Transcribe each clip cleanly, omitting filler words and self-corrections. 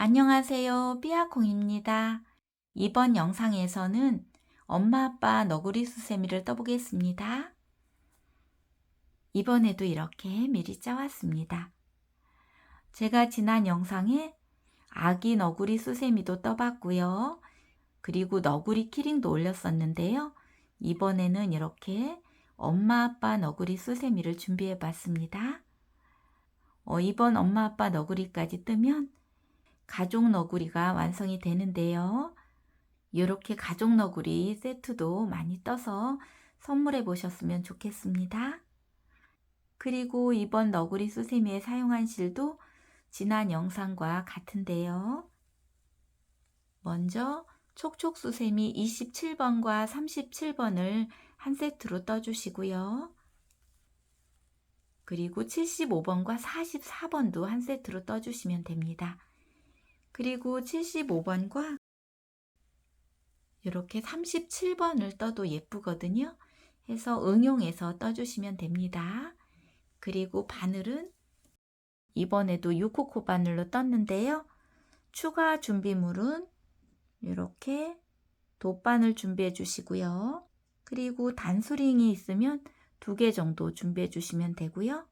안녕하세요. 삐아콩입니다. 이번 영상에서는 엄마 아빠 너구리 수세미를 떠보겠습니다. 이번에도 이렇게 미리 짜왔습니다. 제가 지난 영상에 아기 너구리 수세미도 떠봤고요. 그리고 너구리 키링도 올렸었는데요. 이번에는 이렇게 엄마 아빠 너구리 수세미를 준비해 봤습니다. 이번 엄마 아빠 너구리까지 뜨면 가족 너구리가 완성이 되는데요. 이렇게 가족 너구리 세트도 많이 떠서 선물해 보셨으면 좋겠습니다. 그리고 이번 너구리 수세미에 사용한 실도 지난 영상과 같은데요. 먼저 촉촉 수세미 27번과 37번을 한 세트로 떠주시고요. 그리고 75번과 44번도 한 세트로 떠주시면 됩니다. 그리고 75번과 이렇게 37번을 떠도 예쁘거든요. 해서 응용해서 떠주시면 됩니다. 그리고 바늘은 이번에도 6코코 바늘로 떴는데요. 추가 준비물은 이렇게 돗바늘 준비해 주시고요. 그리고 단수링이 있으면 2개 정도 준비해 주시면 되고요.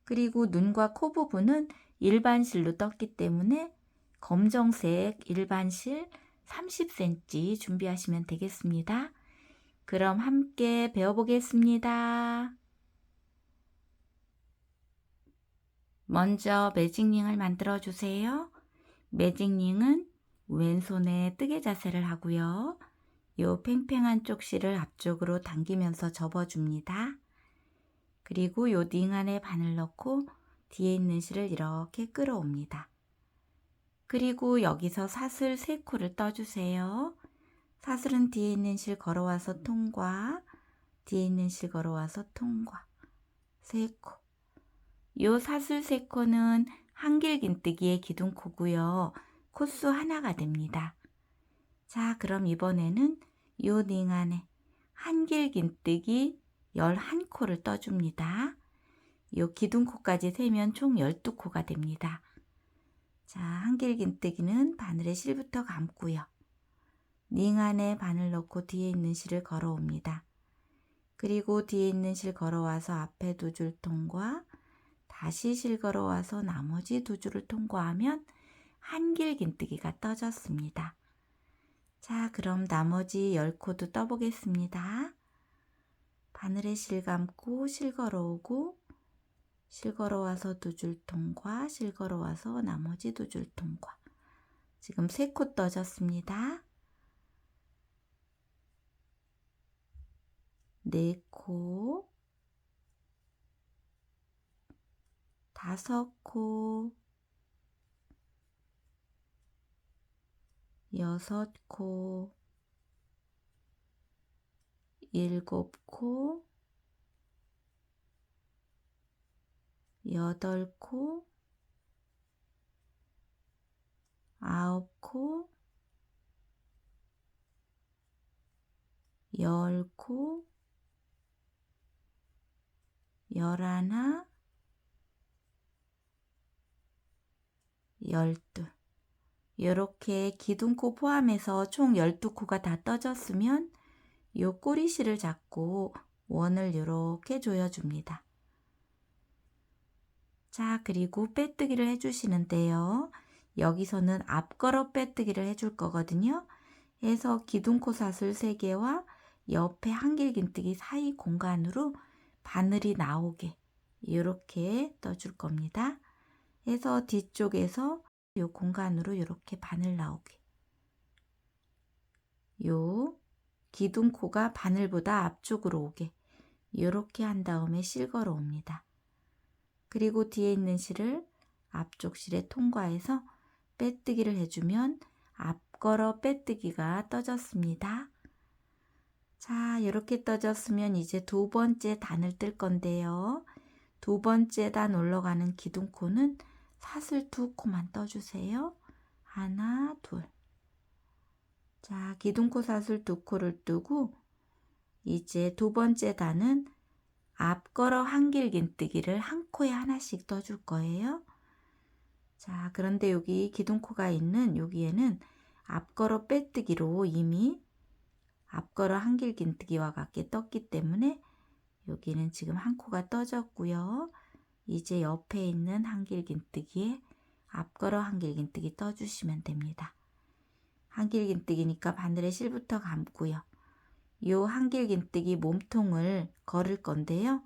그리고 눈과 코 부분은 일반 실로 떴기 때문에 검정색 일반 실 30cm 준비하시면 되겠습니다. 그럼 함께 배워보겠습니다. 먼저 매직링을 만들어 주세요. 매직링은 왼손에 뜨개 자세를 하고요. 요 팽팽한 쪽 실을 앞쪽으로 당기면서 접어줍니다. 그리고 요 링 안에 바늘 넣고 뒤에 있는 실을 이렇게 끌어옵니다. 그리고 여기서 사슬 3코를 떠주세요. 사슬은 뒤에 있는 실 걸어와서 통과, 뒤에 있는 실 걸어와서 통과, 3코. 요 사슬 3코는 한길긴뜨기의 기둥코고요. 코수 하나가 됩니다. 자, 그럼 이번에는 요 링 안에 한길긴뜨기 11코를 떠줍니다. 요 기둥코까지 세면 총 12코가 됩니다. 자, 한길긴뜨기는 바늘에 실부터 감고요. 링 안에 바늘 넣고 뒤에 있는 실을 걸어옵니다. 그리고 뒤에 있는 실 걸어와서 앞에 2줄 통과, 다시 실 걸어와서 나머지 2줄을 통과하면 한길긴뜨기가 떠졌습니다. 자, 그럼 나머지 10코도 떠보겠습니다. 바늘에 실 감고 실 걸어오고, 실 걸어와서 2줄 통과, 실 걸어와서 나머지 2줄 통과. 지금 3코 떠졌습니다. 4코, 5코, 6코, 7코, 8코, 9코, 10코, 11, 12. 이렇게 기둥코 포함해서 총 12코가 다 떠졌으면 요 꼬리실을 잡고 원을 이렇게 조여줍니다. 자, 그리고 빼뜨기를 해주시는데요. 여기서는 앞걸어 빼뜨기를 해줄 거거든요. 해서 기둥코 사슬 3개와 옆에 한길긴뜨기 사이 공간으로 바늘이 나오게 이렇게 떠줄 겁니다. 해서 뒤쪽에서 이 공간으로 이렇게 바늘 나오게. 요 기둥코가 바늘보다 앞쪽으로 오게 이렇게 한 다음에 실 걸어 옵니다. 그리고 뒤에 있는 실을 앞쪽 실에 통과해서 빼뜨기를 해주면 앞걸어 빼뜨기가 떠졌습니다. 자, 이렇게 떠졌으면 이제 2번째 단을 뜰 건데요. 2번째 단 올라가는 기둥코는 사슬 2코만 떠주세요. 하나, 둘. 자, 기둥코 사슬 2코를 뜨고 이제 2번째 단은 앞걸어 한길긴뜨기를 한 코에 하나씩 떠줄 거예요. 자, 그런데 여기 기둥코가 있는 여기에는 앞걸어 빼뜨기로 이미 앞걸어 한길긴뜨기와 같게 떴기 때문에 여기는 지금 한 코가 떠졌고요. 이제 옆에 있는 한길긴뜨기에 앞걸어 한길긴뜨기 떠주시면 됩니다. 한길긴뜨기니까 바늘에 실부터 감고요. 요 한길긴뜨기 몸통을 걸을 건데요.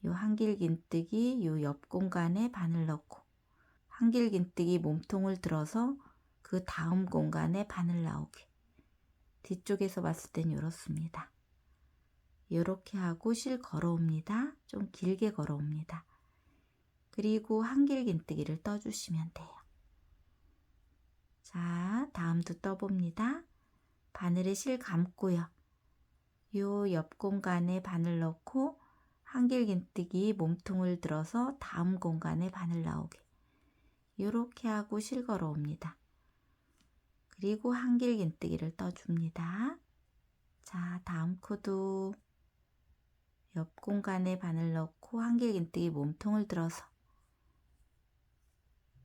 요 한길긴뜨기 요 옆 공간에 바늘 넣고 한길긴뜨기 몸통을 들어서 그 다음 공간에 바늘 나오게. 뒤쪽에서 봤을 땐 이렇습니다. 이렇게 하고 실 걸어옵니다. 좀 길게 걸어옵니다. 그리고 한길긴뜨기를 떠주시면 돼요. 자, 다음도 떠봅니다. 바늘에 실 감고요. 요 옆 공간에 바늘 넣고 한길긴뜨기 몸통을 들어서 다음 공간에 바늘 나오게. 이렇게 하고 실 걸어옵니다. 그리고 한길긴뜨기를 떠줍니다. 자, 다음 코도 옆 공간에 바늘 넣고 한길긴뜨기 몸통을 들어서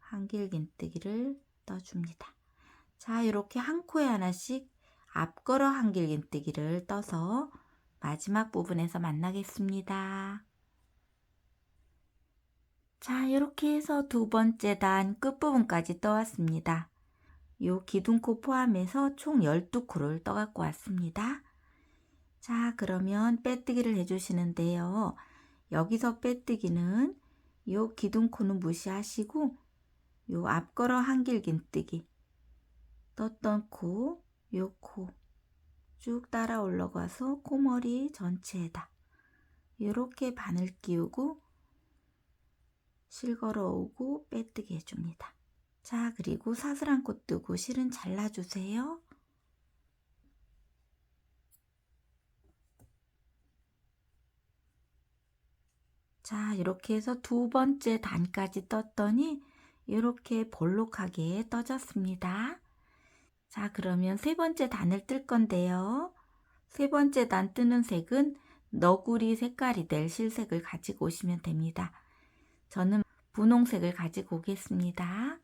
한길긴뜨기를 떠줍니다. 자, 이렇게 한 코에 하나씩 앞걸어 한길긴뜨기를 떠서 마지막 부분에서 만나겠습니다. 자, 이렇게 해서 두 번째 단 끝부분까지 떠왔습니다. 요 기둥코 포함해서 총 12코를 떠갖고 왔습니다. 자, 그러면 빼뜨기를 해주시는데요. 여기서 빼뜨기는 요 기둥코는 무시하시고 요 앞걸어 한길긴뜨기 떴던 코, 요 코 쭉 따라 올라가서 코머리 전체에다 이렇게 바늘 끼우고 실 걸어오고 빼뜨기 해줍니다. 자, 그리고 사슬 코 뜨고 실은 잘라주세요. 자, 이렇게 해서 두 번째 단까지 떴더니 이렇게 볼록하게 떠졌습니다. 자, 그러면 세 번째 단을 뜰 건데요. 세 번째 단 뜨는 색은 너구리 색깔이 될 실색을 가지고 오시면 됩니다. 저는 분홍색을 가지고 오겠습니다.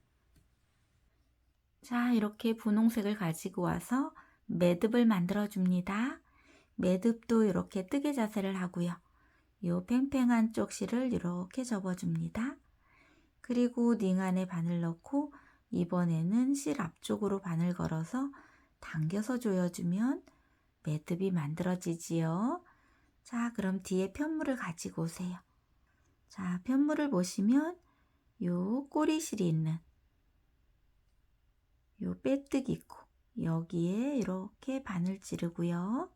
자, 이렇게 분홍색을 가지고 와서 매듭을 만들어 줍니다. 매듭도 이렇게 뜨개 자세를 하고요. 요 팽팽한 쪽 실을 이렇게 접어줍니다. 그리고 링 안에 바늘 넣고 이번에는 실 앞쪽으로 바늘 걸어서 당겨서 조여주면 매듭이 만들어지지요. 자, 그럼 뒤에 편물을 가지고 오세요. 자, 편물을 보시면 요 꼬리실이 있는 요 빼뜨기 코 여기에 이렇게 바늘 찌르고요.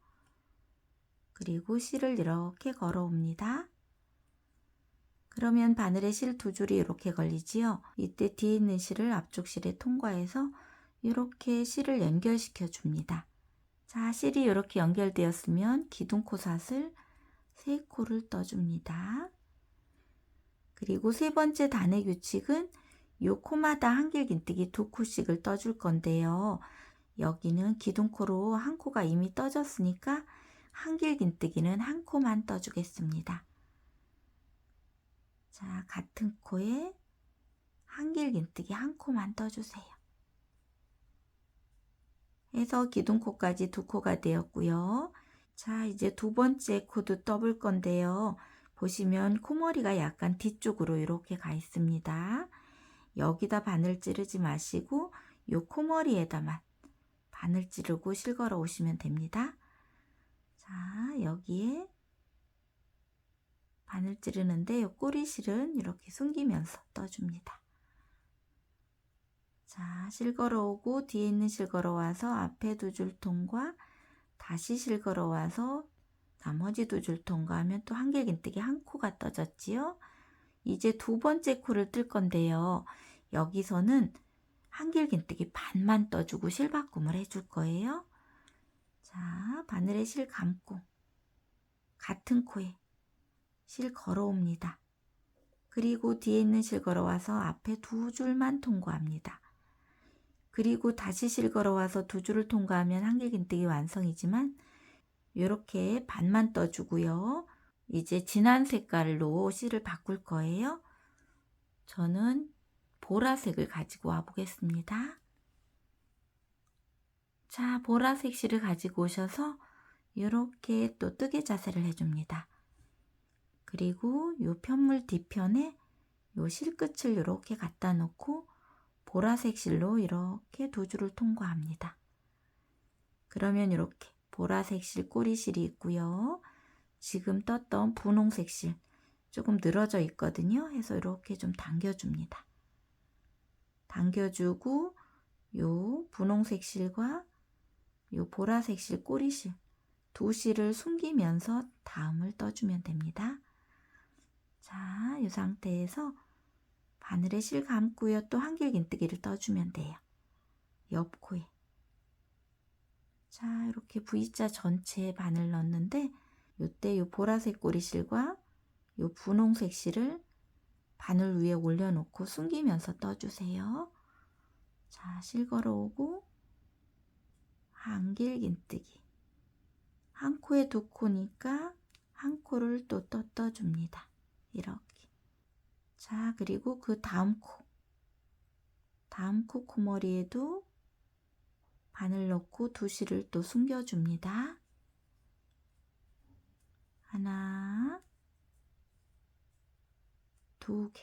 그리고 실을 이렇게 걸어옵니다. 그러면 바늘에 실 두 줄이 이렇게 걸리지요. 이때 뒤에 있는 실을 앞쪽 실에 통과해서 이렇게 실을 연결시켜 줍니다. 자, 실이 이렇게 연결되었으면 기둥코 사슬 3코를 떠줍니다. 그리고 세 번째 단의 규칙은 요 코마다 한길긴뜨기 2코씩을 떠줄 건데요. 여기는 기둥코로 한 코가 이미 떠졌으니까 한길긴뜨기는 한 코만 떠주겠습니다. 자, 같은 코에 한길긴뜨기 한 코만 떠주세요. 해서 기둥코까지 2코가 되었고요. 자, 이제 두 번째 코도 떠볼 건데요. 보시면 코머리가 약간 뒤쪽으로 이렇게 가 있습니다. 여기다 바늘 찌르지 마시고 요 코머리에다만 바늘 찌르고 실 걸어 오시면 됩니다. 자, 여기에 바늘 찌르는데 요 꼬리실은 이렇게 숨기면서 떠줍니다. 자, 실 걸어오고 뒤에 있는 실 걸어와서 앞에 두 줄 통과 다시 실 걸어와서 나머지 두 줄 통과하면 또 한길긴뜨기 한 코가 떠졌지요. 이제 두 번째 코를 뜰 건데요. 여기서는 한길긴뜨기 반만 떠주고 실바꿈을 해줄 거예요. 자, 바늘에 실 감고 같은 코에 실 걸어옵니다. 그리고 뒤에 있는 실 걸어와서 앞에 두 줄만 통과합니다. 그리고 다시 실 걸어와서 두 줄을 통과하면 한길긴뜨기 완성이지만 이렇게 반만 떠주고요. 이제 진한 색깔로 실을 바꿀 거예요. 저는 보라색을 가지고 와 보겠습니다. 자, 보라색 실을 가지고 오셔서 이렇게 또 뜨개 자세를 해줍니다. 그리고 요 편물 뒤편에 요 실끝을 이렇게 갖다 놓고 보라색 실로 이렇게 두 줄을 통과합니다. 그러면 이렇게 보라색 실 꼬리실이 있고요. 지금 떴던 분홍색 실 조금 늘어져 있거든요. 해서 이렇게 좀 당겨줍니다. 당겨주고 요 분홍색 실과 요 보라색 실 꼬리실 두 실을 숨기면서 다음을 떠주면 됩니다. 자, 이 상태에서 바늘에 실 감고요. 또 한길긴뜨기를 떠주면 돼요. 옆코에. 자, 이렇게 V자 전체에 바늘 넣었는데 요때 요 보라색 꼬리실과 요 분홍색 실을 바늘 위에 올려놓고 숨기면서 떠주세요. 자, 실 걸어오고 한길긴뜨기. 한 코에 두 코니까 한 코를 또 떠줍니다. 이렇게. 자, 그리고 그 다음 코 코머리에도 바늘 넣고 두 실을 또 숨겨줍니다. 하나, 두 개.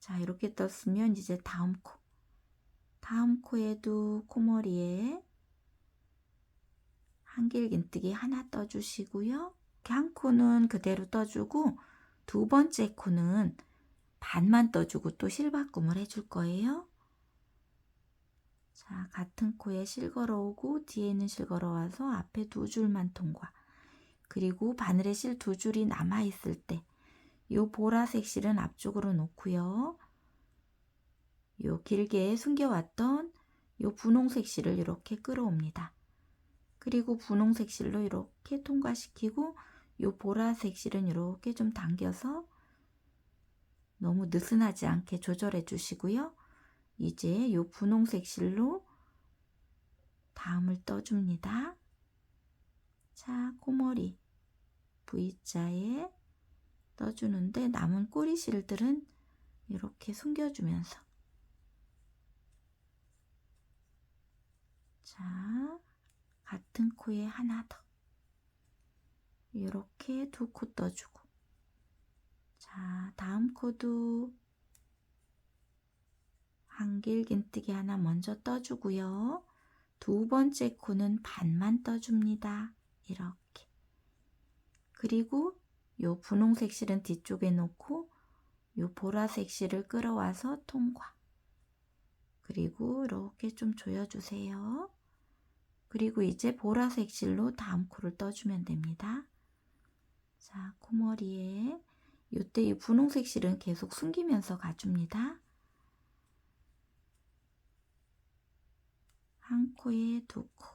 자, 이렇게 떴으면 이제 다음 코에도 코머리에 한길긴뜨기 하나 떠주시고요. 한 코는 그대로 떠주고 두 번째 코는 반만 떠주고 또 실바꿈을 해줄 거예요. 자, 같은 코에 실 걸어오고 뒤에 있는 실 걸어와서 앞에 두 줄만 통과. 그리고 바늘에 실 두 줄이 남아 있을 때 요 보라색 실은 앞쪽으로 놓고요. 요 길게 숨겨왔던 요 분홍색 실을 이렇게 끌어옵니다. 그리고 분홍색 실로 이렇게 통과시키고 요 보라색 실은 이렇게 좀 당겨서 너무 느슨하지 않게 조절해 주시고요. 이제 요 분홍색 실로 다음을 떠줍니다. 자, 코머리 V자에 떠주는데 남은 꼬리 실들은 이렇게 숨겨주면서 자, 같은 코에 하나 더 이렇게 두 코 떠주고 자, 다음 코도 한길긴뜨기 하나 먼저 떠주고요. 두 번째 코는 반만 떠줍니다. 이렇게. 그리고 요 분홍색 실은 뒤쪽에 놓고 요 보라색 실을 끌어와서 통과. 그리고 이렇게 좀 조여주세요. 그리고 이제 보라색 실로 다음 코를 떠주면 됩니다. 자, 코머리에 요때 이 분홍색 실은 계속 숨기면서 가줍니다. 한 코에 두 코.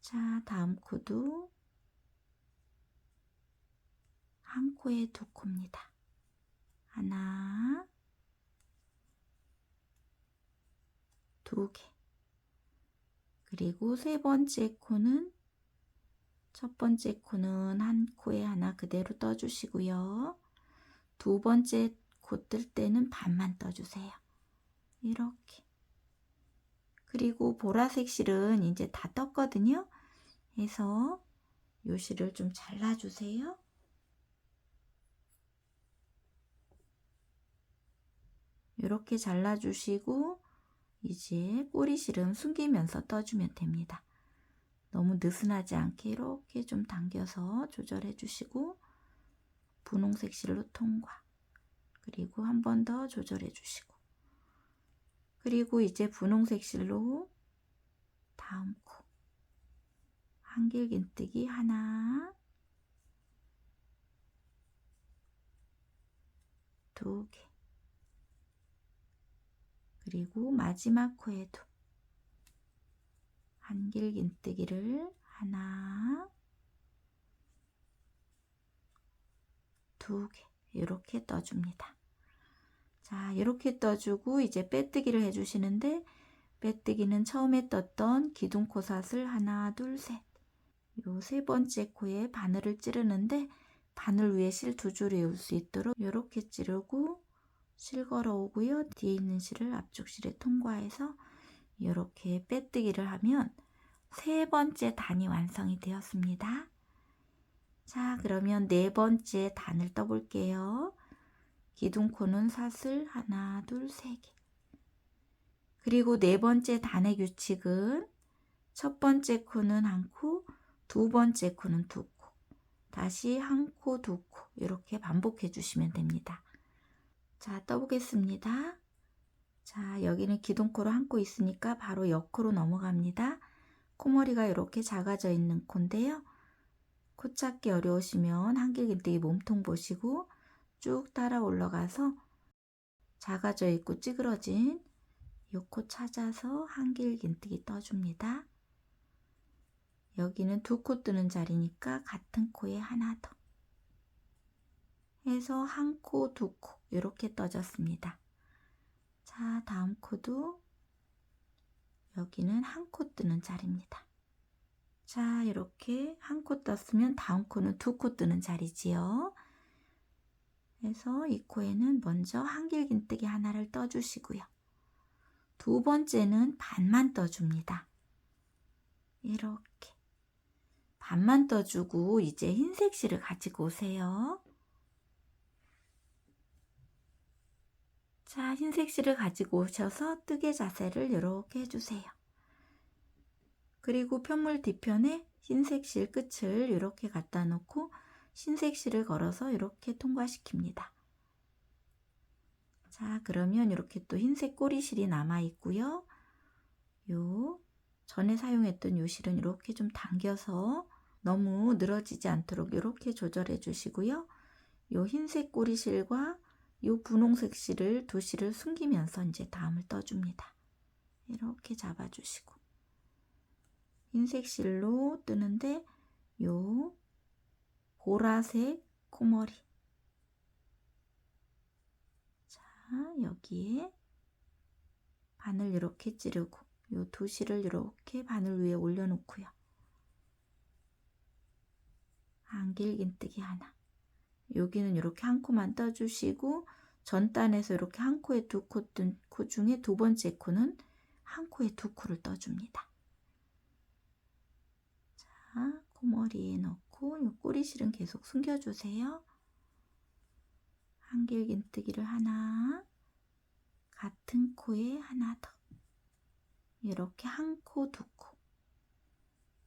자, 다음 코도 한 코에 두 코입니다. 하나, 두 개. 그리고 세 번째 코는 첫 번째 코는 한 코에 하나 그대로 떠주시고요. 두 번째 코 뜰 때는 반만 떠주세요. 이렇게. 그리고 보라색 실은 이제 다 떴거든요. 해서 요 실을 좀 잘라주세요. 이렇게 잘라주시고 이제 꼬리 실은 숨기면서 떠주면 됩니다. 너무 느슨하지 않게 이렇게 좀 당겨서 조절해 주시고 분홍색 실로 통과. 그리고 한 번 더 조절해 주시고 그리고 이제 분홍색 실로 다음 코 한길긴뜨기 하나, 두 개. 그리고 마지막 코에도 한길긴뜨기를 하나, 두 개 이렇게 떠줍니다. 자, 이렇게 떠주고 이제 빼뜨기를 해주시는데 빼뜨기는 처음에 떴던 기둥코삿을 하나, 둘, 셋. 요 세 번째 코에 바늘을 찌르는데 바늘 위에 실 두 줄이 올 수 있도록 이렇게 찌르고 실 걸어 오고요. 뒤에 있는 실을 앞쪽 실에 통과해서 이렇게 빼뜨기를 하면 세 번째 단이 완성이 되었습니다. 자, 그러면 네 번째 단을 떠볼게요. 기둥코는 사슬 하나, 둘, 세 개. 그리고 네 번째 단의 규칙은 첫 번째 코는 한 코, 두 번째 코는 두 코. 다시 한 코, 두 코 이렇게 반복해 주시면 됩니다. 자, 떠보겠습니다. 자, 여기는 기둥코로 한 코 있으니까 바로 옆코로 넘어갑니다. 코머리가 이렇게 작아져 있는 코인데요. 코 찾기 어려우시면 한길긴뜨기 몸통 보시고 쭉 따라 올라가서 작아져 있고 찌그러진 이 코 찾아서 한길긴뜨기 떠줍니다. 여기는 두 코 뜨는 자리니까 같은 코에 하나 더 해서 한 코, 두 코 이렇게 떠졌습니다. 자, 다음 코도 여기는 한 코 뜨는 자리입니다. 자, 이렇게 한 코 떴으면 다음 코는 두 코 뜨는 자리지요. 그래서 이 코에는 먼저 한길긴뜨기 하나를 떠주시고요. 두 번째는 반만 떠줍니다. 이렇게 반만 떠주고 이제 흰색 실을 가지고 오세요. 자, 흰색 실을 가지고 오셔서 뜨개 자세를 이렇게 해주세요. 그리고 편물 뒤편에 흰색 실 끝을 이렇게 갖다 놓고 흰색 실을 걸어서 이렇게 통과시킵니다. 자, 그러면 이렇게 또 흰색 꼬리실이 남아 있고요. 요 전에 사용했던 요 실은 이렇게 좀 당겨서 너무 늘어지지 않도록 이렇게 조절해 주시고요. 요 흰색 꼬리실과 요 분홍색 실을 두 실을 숨기면서 이제 다음을 떠줍니다. 이렇게 잡아주시고 흰색 실로 뜨는데 요 보라색 코머리, 자, 여기에 바늘 이렇게 찌르고 요 두 실을 이렇게 바늘 위에 올려놓고요. 한길긴뜨기 하나. 여기는 이렇게 한 코만 떠주시고 전단에서 이렇게 한 코에 두 코 뜬 코 중에 두 번째 코는 한 코에 두 코를 떠줍니다. 자, 코머리에 넣고 요 꼬리실은 계속 숨겨주세요. 한길긴뜨기를 하나, 같은 코에 하나 더. 이렇게 한 코, 두 코.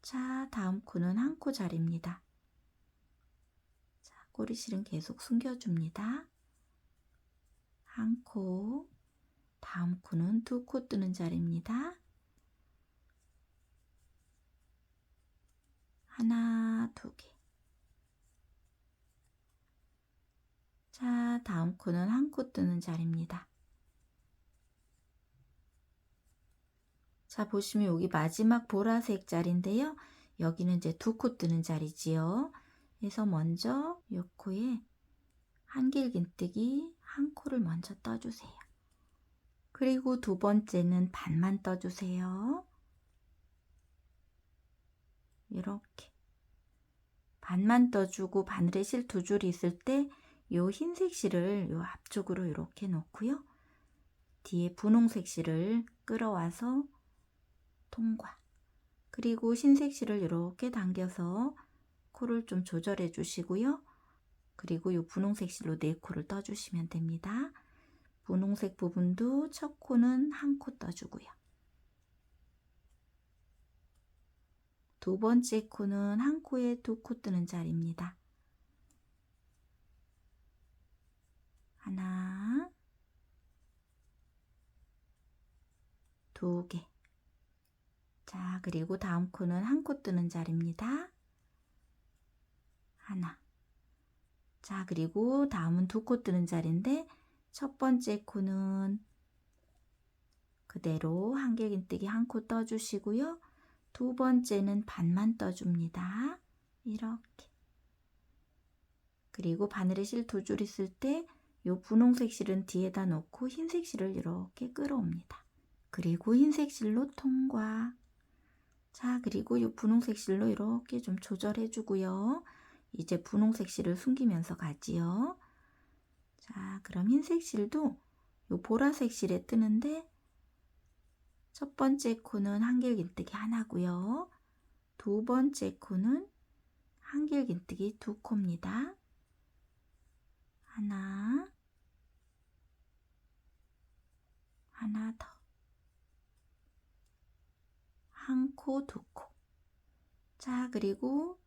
자, 다음 코는 한 코 자리입니다. 자, 꼬리실은 계속 숨겨줍니다. 한 코, 다음 코는 두 코 뜨는 자리입니다. 하나, 두 개. 자, 다음 코는 한 코 뜨는 자리입니다. 자, 보시면 여기 마지막 보라색 자리인데요. 여기는 이제 두 코 뜨는 자리지요. 그래서 먼저 이 코에 한길긴뜨기 한 코를 먼저 떠주세요. 그리고 두 번째는 반만 떠주세요. 이렇게 반만 떠주고 바늘에 실 두 줄이 있을 때 요 흰색 실을 요 앞쪽으로 이렇게 놓고요. 뒤에 분홍색 실을 끌어와서 통과. 그리고 흰색 실을 이렇게 당겨서 코를 좀 조절해 주시고요. 그리고 요 분홍색 실로 네 코를 떠주시면 됩니다. 분홍색 부분도 첫 코는 한 코 떠주고요. 두 번째 코는 한 코에 두 코 뜨는 자리입니다. 하나, 두 개. 자, 그리고 다음 코는 한 코 뜨는 자리입니다. 하나. 자, 그리고 다음은 두 코 뜨는 자리인데 첫 번째 코는 그대로 한길긴뜨기 한 코 떠주시고요. 두 번째는 반만 떠줍니다. 이렇게. 그리고 바늘에 실 두 줄 있을 때 요 분홍색 실은 뒤에다 놓고 흰색 실을 이렇게 끌어옵니다. 그리고 흰색 실로 통과. 자, 그리고 요 분홍색 실로 이렇게 좀 조절해 주고요. 이제 분홍색 실을 숨기면서 가지요. 자, 그럼 흰색 실도 요 보라색 실에 뜨는데 첫 번째 코는 한길긴뜨기 하나고요. 두 번째 코는 한길긴뜨기 두 코입니다. 하나, 하나 더. 한 코, 두 코. 자, 그리고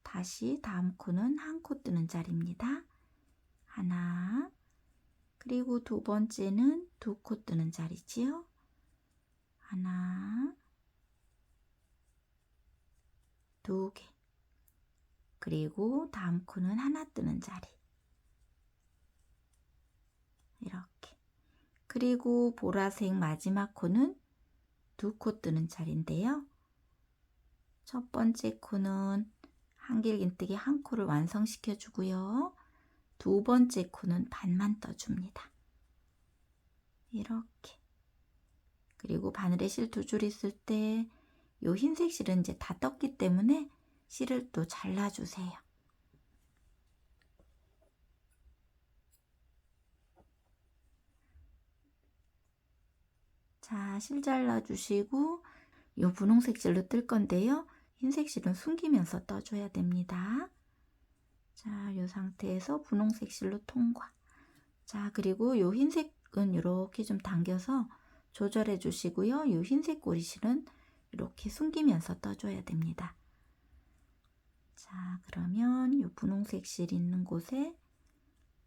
다시 다음 코는 한 코 뜨는 자리입니다. 하나, 그리고 두 번째는 두 코 뜨는 자리지요. 하나, 두 개. 그리고 다음 코는 하나 뜨는 자리. 이렇게. 그리고 보라색 마지막 코는 두 코 뜨는 자리인데요. 첫 번째 코는 한길긴뜨기 한 코를 완성시켜 주고요. 두 번째 코는 반만 떠줍니다. 이렇게. 그리고 바늘에 실 두 줄 있을 때 요 흰색 실은 이제 다 떴기 때문에 실을 또 잘라주세요. 자, 실 잘라주시고 요 분홍색 실로 뜰 건데요. 흰색 실은 숨기면서 떠줘야 됩니다. 자, 요 상태에서 분홍색 실로 통과. 자, 그리고 요 흰색은 이렇게 좀 당겨서 조절해 주시고요. 요 흰색 꼬리실은 이렇게 숨기면서 떠줘야 됩니다. 자, 그러면 요 분홍색 실 있는 곳에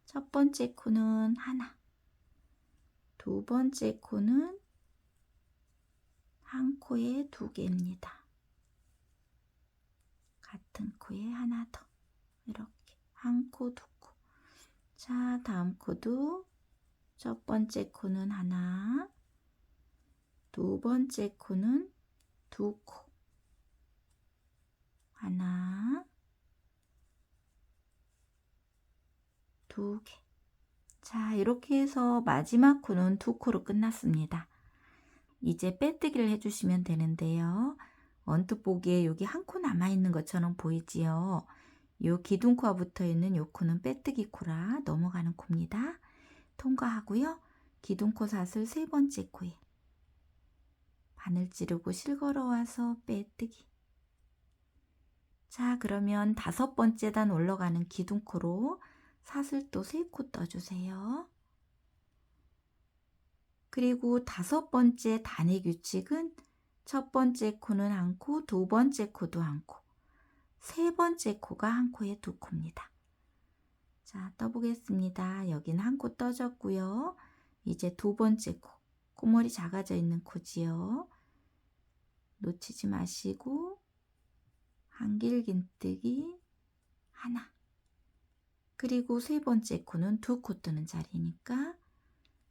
첫 번째 코는 하나, 두 번째 코는 한 코에 두 개입니다. 같은 코에 하나 더. 이렇게 한 코, 두 코. 자, 다음 코도 첫 번째 코는 하나, 두 번째 코는 두 코. 하나, 두 개. 자, 이렇게 해서 마지막 코는 두 코로 끝났습니다. 이제 빼뜨기를 해주시면 되는데요. 언뜻 보기에 여기 한 코 남아있는 것처럼 보이지요. 요 기둥코와 붙어있는 요 코는 빼뜨기 코라 넘어가는 코입니다. 통과하고요. 기둥코 사슬 세 번째 코에 바늘 찌르고 실 걸어와서 빼뜨기. 자, 그러면 다섯 번째 단 올라가는 기둥코로 사슬 또 세 코 떠주세요. 그리고 다섯 번째 단의 규칙은 첫 번째 코는 한 코, 두 번째 코도 한 코, 세 번째 코가 한 코에 두 코입니다. 자, 떠보겠습니다. 여기는 한 코 떠졌고요. 이제 두 번째 코, 코머리 작아져 있는 코지요. 놓치지 마시고 한길긴뜨기 하나. 그리고 세 번째 코는 두 코 뜨는 자리니까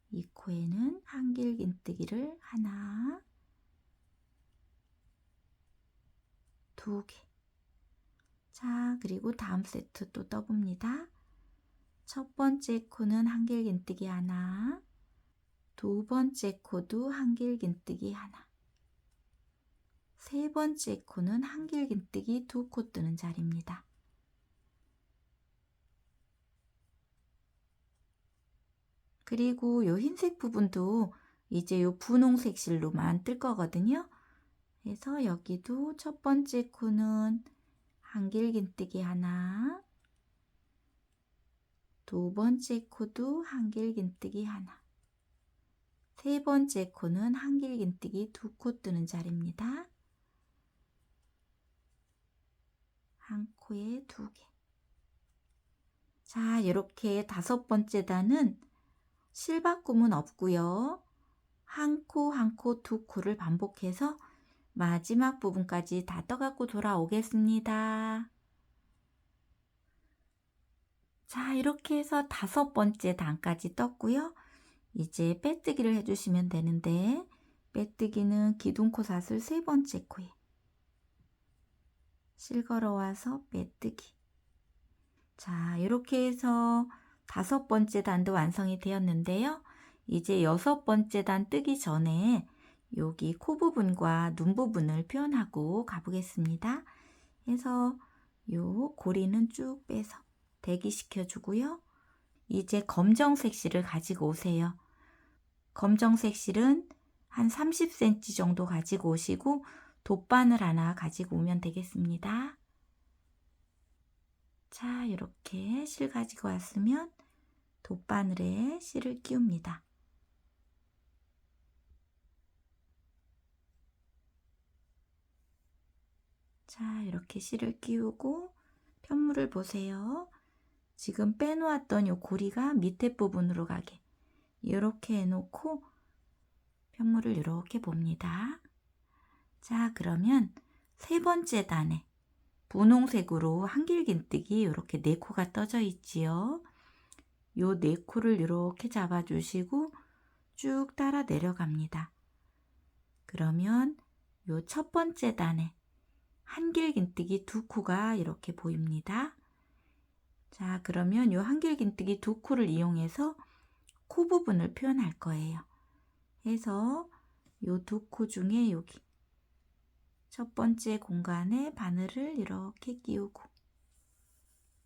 이 코에는 한길긴뜨기를 하나, 두 개. 자, 그리고 다음 세트 또 떠봅니다. 첫 번째 코는 한길긴뜨기 하나, 두 번째 코도 한길긴뜨기 하나, 세 번째 코는 한길긴뜨기 두 코 뜨는 자리입니다. 그리고 요 흰색 부분도 이제 요 분홍색 실로만 뜰 거거든요. 그래서 여기도 첫 번째 코는 한길긴뜨기 하나, 두 번째 코도 한길긴뜨기 하나, 세 번째 코는 한길긴뜨기 두 코 뜨는 자리입니다. 한 코에 두 개. 자, 이렇게 다섯 번째 단은 실바꿈은 없고요. 한 코, 한 코, 두 코를 반복해서 마지막 부분까지 다 떠갖고 돌아오겠습니다. 자, 이렇게 해서 다섯 번째 단까지 떴고요. 이제 빼뜨기를 해주시면 되는데 빼뜨기는 기둥코 사슬 세 번째 코에 실 걸어와서 빼뜨기. 자, 이렇게 해서 다섯 번째 단도 완성이 되었는데요. 이제 여섯 번째 단 뜨기 전에 여기 코 부분과 눈 부분을 표현하고 가보겠습니다. 그래서 요 고리는 쭉 빼서 대기시켜 주고요. 이제 검정색 실을 가지고 오세요. 검정색 실은 한 30cm 정도 가지고 오시고 돗바늘 하나 가지고 오면 되겠습니다. 자, 이렇게 실 가지고 왔으면 돗바늘에 실을 끼웁니다. 자, 이렇게 실을 끼우고 편물을 보세요. 지금 빼놓았던 요 고리가 밑에 부분으로 가게 이렇게 해놓고 편물을 이렇게 봅니다. 자, 그러면 세 번째 단에 분홍색으로 한길긴뜨기 이렇게 4코가 떠져 있지요. 요 4코를 이렇게 잡아주시고 쭉 따라 내려갑니다. 그러면 요 첫 번째 단에 한길긴뜨기 2코가 이렇게 보입니다. 자, 그러면 요 한길긴뜨기 2코를 이용해서 코 부분을 표현할 거예요. 해서 요 2코 중에 여기 첫 번째 공간에 바늘을 이렇게 끼우고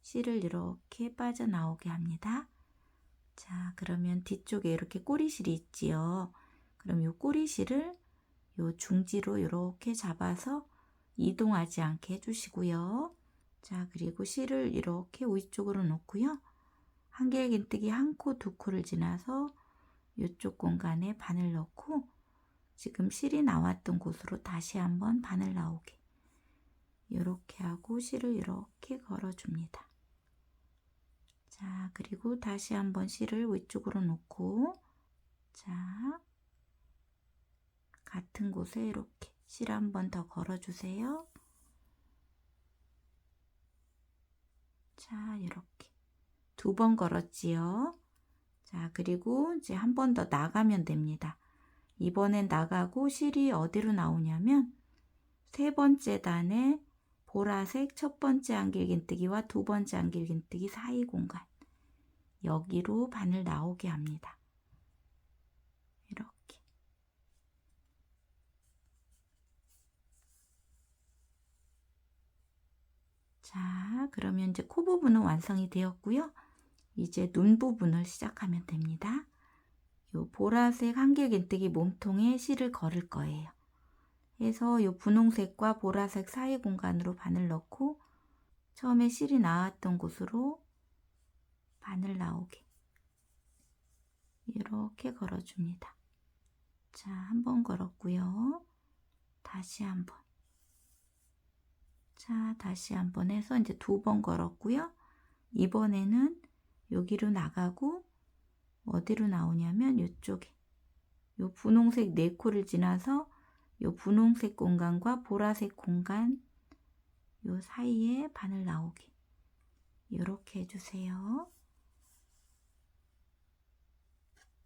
실을 이렇게 빠져나오게 합니다. 자, 그러면 뒤쪽에 이렇게 꼬리실이 있지요. 그럼 요 꼬리실을 요 중지로 이렇게 잡아서 이동하지 않게 해주시고요. 자, 그리고 실을 이렇게 위쪽으로 놓고요. 한길긴뜨기 1코, 2코를 지나서 이쪽 공간에 바늘 넣고 지금 실이 나왔던 곳으로 다시 한번 바늘 나오게 이렇게 하고 실을 이렇게 걸어줍니다. 자, 그리고 다시 한번 실을 위쪽으로 놓고 자, 같은 곳에 이렇게 실 한 번 더 걸어주세요. 자, 이렇게 2번 걸었지요. 자, 그리고 이제 한 번 더 나가면 됩니다. 이번엔 나가고 실이 어디로 나오냐면 세 번째 단에 보라색 첫 번째 한길긴뜨기와 두 번째 한길긴뜨기 사이 공간 여기로 바늘 나오게 합니다. 이렇게. 자, 그러면 이제 코 부분은 완성이 되었고요. 이제 눈 부분을 시작하면 됩니다. 요 보라색 한길긴뜨기 몸통에 실을 걸을 거예요. 해서 요 분홍색과 보라색 사이 공간으로 바늘 넣고 처음에 실이 나왔던 곳으로 바늘 나오게 이렇게 걸어줍니다. 자, 한 번 걸었고요. 다시 한 번. 자, 다시 한 번 해서 이제 2번 걸었고요. 이번에는 여기로 나가고 어디로 나오냐면 이쪽에 요 분홍색 4코를 지나서 요 분홍색 공간과 보라색 공간 요 사이에 바늘 나오게 이렇게 해주세요.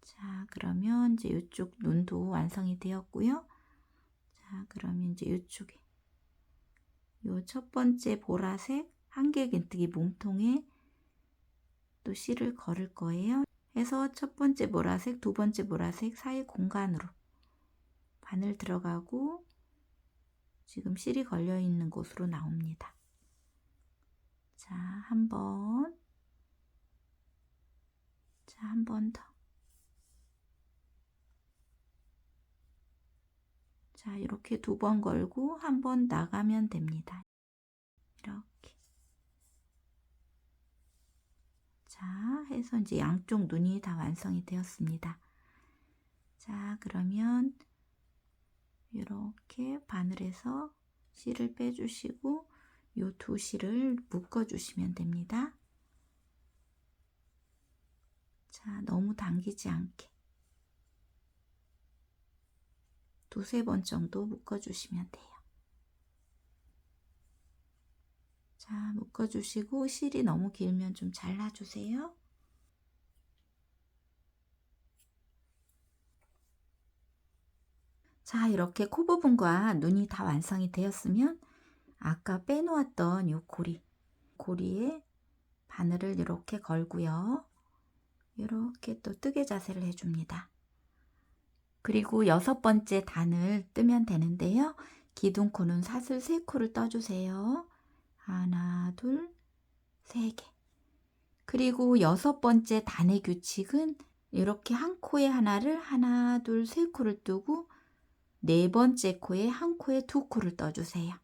자, 그러면 이제 이쪽 눈도 완성이 되었고요. 자, 그러면 이제 이쪽에 요 첫 번째 보라색 한길긴뜨기 몸통에 또 실을 걸을 거예요. 해서 첫 번째 보라색, 두 번째 보라색 사이 공간으로 바늘 들어가고 지금 실이 걸려 있는 곳으로 나옵니다. 자, 한 번. 자, 한 번 더. 자, 이렇게 2번 걸고 한 번 나가면 됩니다. 이렇게. 자, 해서 이제 양쪽 눈이 다 완성이 되었습니다. 자, 그러면 이렇게 바늘에서 실을 빼주시고 요 2 실을 묶어주시면 됩니다. 자, 너무 당기지 않게 2-3번 정도 묶어주시면 돼요. 자, 묶어주시고 실이 너무 길면 좀 잘라주세요. 자, 이렇게 코 부분과 눈이 다 완성이 되었으면 아까 빼놓았던 요 고리에 바늘을 이렇게 걸고요. 이렇게 또 뜨개 자세를 해줍니다. 그리고 6번째 단을 뜨면 되는데요. 기둥코는 사슬 3코를 떠주세요. 하나, 둘, 세 개. 그리고 6번째 단의 규칙은 이렇게 한 코에 하나를 하나, 둘, 세 코를 뜨고 4번째 코에 한 코에 2코를 떠주세요.